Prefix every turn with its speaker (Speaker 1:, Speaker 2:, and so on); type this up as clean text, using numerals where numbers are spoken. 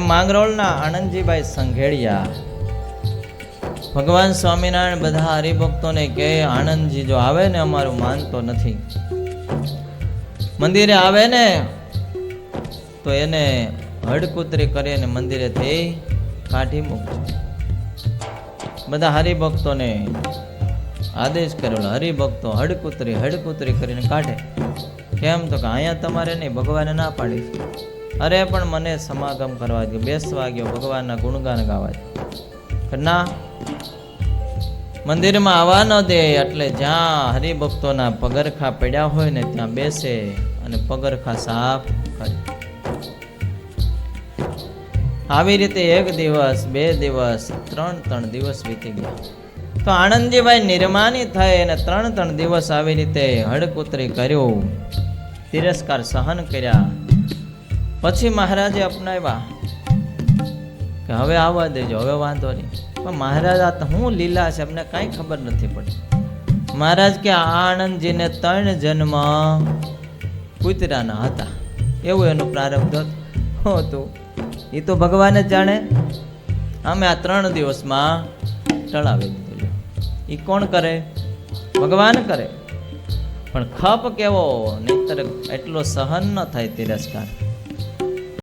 Speaker 1: માંગરોળના આનંદજીભાઈ સંઘેડિયા ભગવાન સ્વામિનારાયણ બધા હરિભક્તોને કહે, આનંદજી જો આવે ને અમારું માનતો નથી, મંદિરે આવે ને તો એને હડકુતરી કરીને મંદિરેથી કાઢી મૂકજો. બધા હરિભક્તોને આદેશ કરેલો, હરિભક્તો હડકુતરી કરીને કાઢે. કેમ તો કે અહીંયા તમારે નહીં, ભગવાને ના પાડી. અરે પણ મને સમાગમ કરવા દો, બેસવા ગયો, ભગવાનના ગુણગાન ગાવા દો. ના, મંદિરમાં આવવા ન દે. એટલે જ્યાં હરિભક્તોના પગરખા પડ્યા હોય ને ત્યાં બેસે અને પગરખા સાફ કરે. આવી રીતે 1 દિવસ 2 દિવસ 3 દિવસ વીતી ગયા. તો આનંદજીભાઈ નિર્માની થઈ અને 3 દિવસ આવી રીતે હડકુતરી કર્યું, તિરસ્કાર સહન કર્યા. પછી મહારાજે અપનાવ્યા કે હવે આવવા દેજો, હવે વાંધો નહીં. પણ મહારાજ આ હું લીલા છે અમને કાંઈ ખબર નથી પડી. મહારાજ કે આ આનંદજીને 3 જન્મ કૂતરાના હતા, એવું એનું પ્રારબ્ધ હતું. એ તો ભગવાન જ જાણે. અમે આ 3 દિવસમાં ટળાવી દીધું. એ કોણ કરે? ભગવાન કરે. પણ ખપ કેવો, નહીતર એટલો સહન ન થાય તિરસ્કાર.